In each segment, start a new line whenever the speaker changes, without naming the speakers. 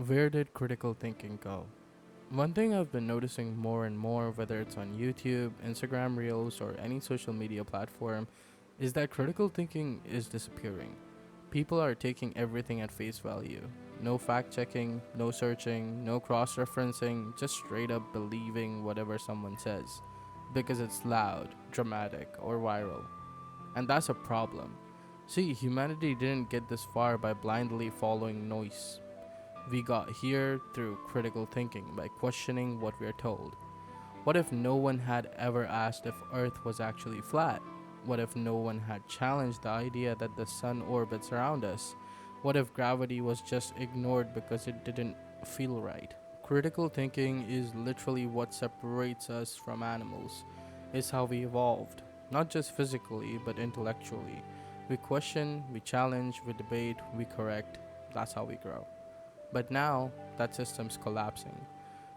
Where did critical thinking go? One thing I've been noticing more and more, whether it's on YouTube, Instagram Reels, or any social media platform, is that critical thinking is disappearing. People are taking everything at face value. No fact checking, no searching, no cross referencing, just straight up believing whatever someone says. Because it's loud, dramatic, or viral. And that's a problem. See, humanity didn't get this far by blindly following noise. We got here through critical thinking by questioning what we're told. What if no one had ever asked if Earth was actually flat? What if no one had challenged the idea that the sun orbits around us? What if gravity was just ignored because it didn't feel right? Critical thinking is literally what separates us from animals. It's how we evolved, not just physically, but intellectually. We question, we challenge, we debate, we correct. That's how we grow. But now, that system's collapsing.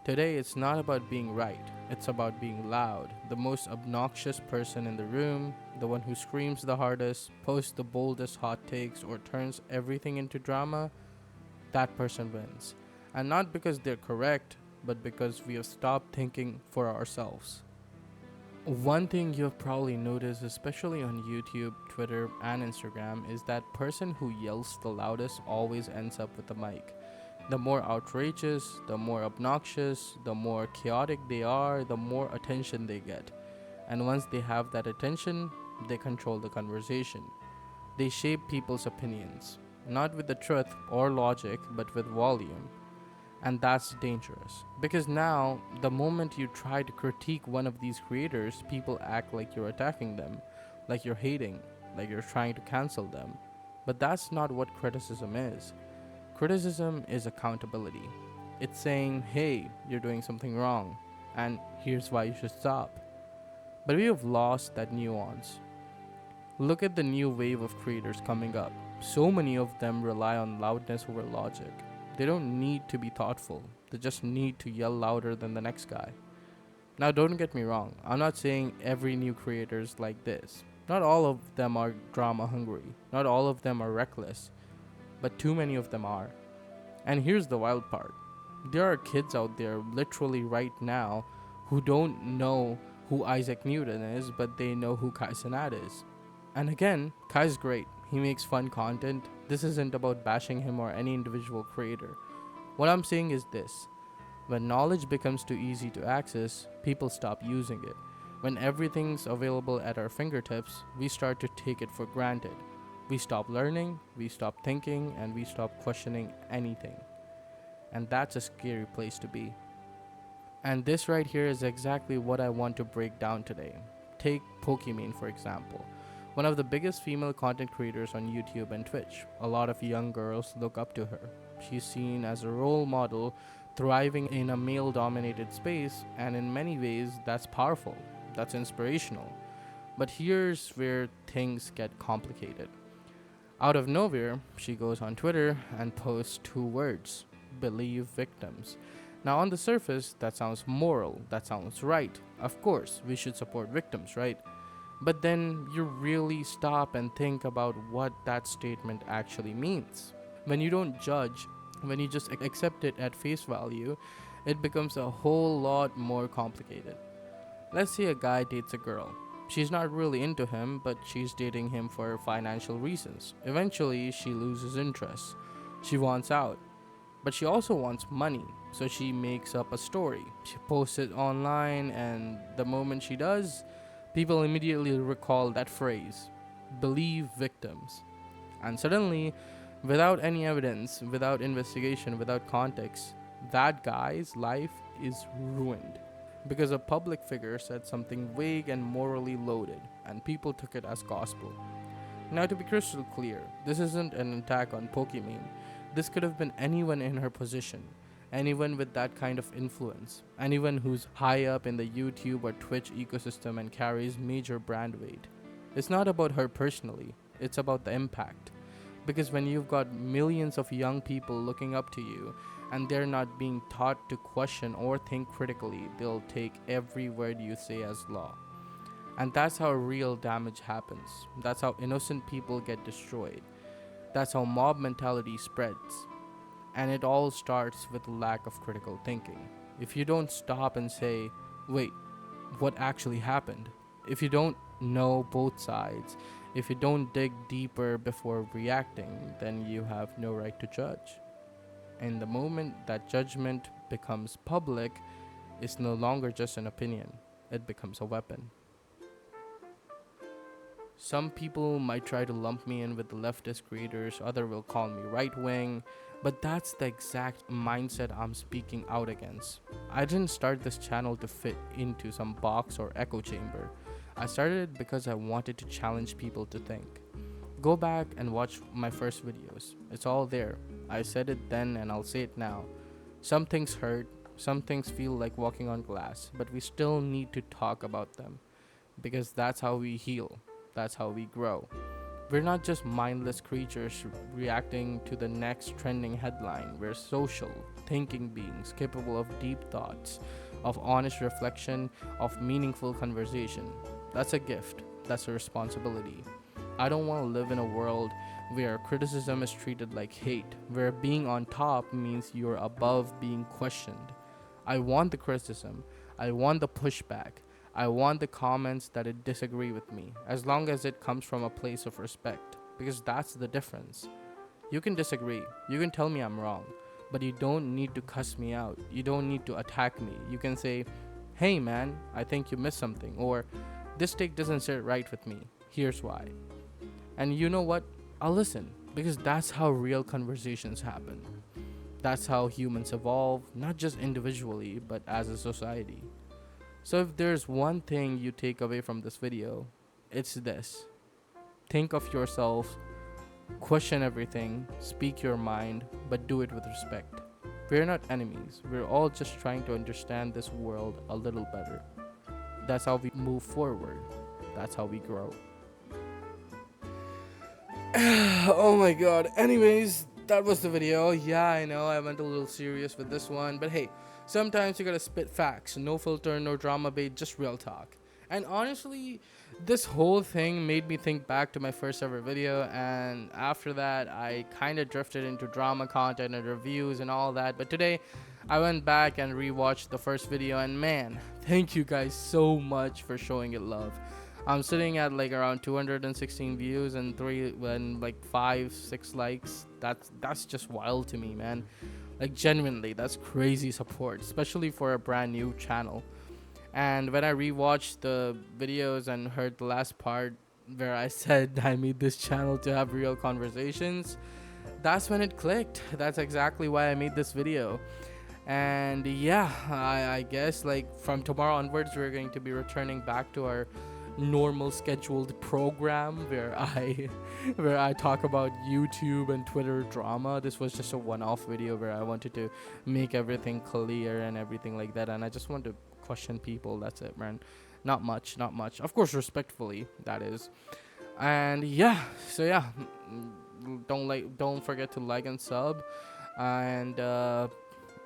Today, it's not about being right, it's about being loud. The most obnoxious person in the room, the one who screams the hardest, posts the boldest hot takes, or turns everything into drama, that person wins. And not because they're correct, but because we have stopped thinking for ourselves. One thing you've probably noticed, especially on YouTube, Twitter, and Instagram, is that person who yells the loudest always ends up with the mic. The more outrageous, the more obnoxious, the more chaotic they are, the more attention they get. And once they have that attention, they control the conversation. They shape people's opinions, not with the truth or logic, but with volume. And that's dangerous. Because now, the moment you try to critique one of these creators, people act like you're attacking them, like you're hating, like you're trying to cancel them. But that's not what criticism is. Criticism is accountability. It's saying, hey, you're doing something wrong, and here's why you should stop. But we have lost that nuance. Look at the new wave of creators coming up. So many of them rely on loudness over logic. They don't need to be thoughtful, they just need to yell louder than the next guy. Now, don't get me wrong, I'm not saying every new creator is like this. Not all of them are drama hungry, not all of them are reckless, but too many of them are. And here's the wild part, there are kids out there literally right now who don't know who Isaac Newton is, but they know who Kai Cenat is. And again, Kai's great. He makes fun content. This isn't about bashing him or any individual creator. What I'm saying is this: when knowledge becomes too easy to access, people stop using it. When everything's available at our fingertips, we start to take it for granted. We stop learning, we stop thinking, and we stop questioning anything. And that's a scary place to be. And this right here is exactly what I want to break down today. Take Pokimane for example. One of the biggest female content creators on YouTube and Twitch. A lot of young girls look up to her. She's seen as a role model, thriving in a male dominated space, and in many ways, that's powerful. That's inspirational. But here's where things get complicated. Out of nowhere, she goes on Twitter and posts two words: believe victims. Now, on the surface, that sounds moral, that sounds right. Of course, we should support victims, right? But then you really stop and think about what that statement actually means. When you don't judge, when you just accept it at face value, it becomes a whole lot more complicated. Let's say a guy dates a girl. She's not really into him, but she's dating him for financial reasons. Eventually, she loses interest. She wants out. But she also wants money, so she makes up a story. She posts it online, and the moment she does, people immediately recall that phrase: believe victims. And suddenly, without any evidence, without investigation, without context, that guy's life is ruined. Because a public figure said something vague and morally loaded, and people took it as gospel. Now, to be crystal clear, this isn't an attack on Pokimane. This could have been anyone in her position, anyone with that kind of influence, anyone who's high up in the YouTube or Twitch ecosystem and carries major brand weight. It's not about her personally, it's about the impact. Because when you've got millions of young people looking up to you and they're not being taught to question or think critically, they'll take every word you say as law. And that's how real damage happens. That's how innocent people get destroyed. That's how mob mentality spreads. And it all starts with lack of critical thinking. If you don't stop and say, wait, what actually happened? If you don't know both sides, if you don't dig deeper before reacting, then you have no right to judge. And the moment that judgment becomes public, it's no longer just an opinion, it becomes a weapon. Some people might try to lump me in with the leftist creators, other will call me right wing, but that's the exact mindset I'm speaking out against. I didn't start this channel to fit into some box or echo chamber. I started it because I wanted to challenge people to think. Go back and watch my first videos. It's all there. I said it then and I'll say it now. Some things hurt, some things feel like walking on glass, but we still need to talk about them because that's how we heal. That's how we grow. We're not just mindless creatures reacting to the next trending headline. We're social, thinking beings capable of deep thoughts, of honest reflection, of meaningful conversation. That's a gift. That's a responsibility. I don't want to live in a world where criticism is treated like hate, where being on top means you're above being questioned. I want the criticism. I want the pushback. I want the comments that it disagree with me, as long as it comes from a place of respect, because that's the difference. You can disagree, you can tell me I'm wrong, but you don't need to cuss me out. You don't need to attack me. You can say, hey man, I think you missed something, or this take doesn't sit right with me. Here's why. And you know what? I'll listen, because that's how real conversations happen. That's how humans evolve, not just individually, but as a society. So if there's one thing you take away from this video, it's this. Think of yourself, question everything, speak your mind, but do it with respect. We're not enemies. We're all just trying to understand this world a little better. That's how we move forward. That's how we grow. Oh my god. Anyways, that was the video. Yeah, I know I went a little serious with this one, but hey, sometimes you gotta spit facts. No filter, no drama bait, just real talk. And honestly, this whole thing made me think back to my first ever video, and after that, I kind of drifted into drama content and reviews and all that. But today, I went back and rewatched the first video, and man, thank you guys so much for showing it love. I'm sitting at like around 216 views and like 5-6 likes. That's just wild to me, man. Like genuinely, that's crazy support, especially for a brand new channel. And when I rewatched the videos and heard the last part where I said I made this channel to have real conversations, that's when it clicked. That's exactly why I made this video. And yeah, I guess like from tomorrow onwards, we're going to be returning back to our normal scheduled program where I where I talk about YouTube and Twitter drama. This was just a one-off video where I wanted to make everything clear and everything like that, and I just want to question people. That's it, man. Not much, not much. Of course, respectfully, that is. And yeah, so yeah, don't forget to like and sub, and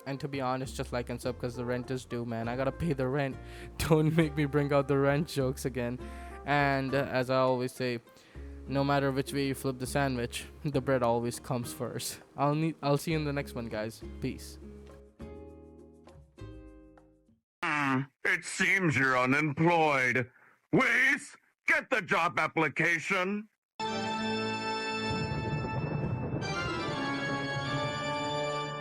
and to be honest, just like and sub because the rent is due, man. I gotta pay the rent. Don't make me bring out the rent jokes again. And as I always say, no matter which way you flip the sandwich, the bread always comes first. I'll see you in the next one, guys. Peace.
It seems you're unemployed. Weiss, get the job application.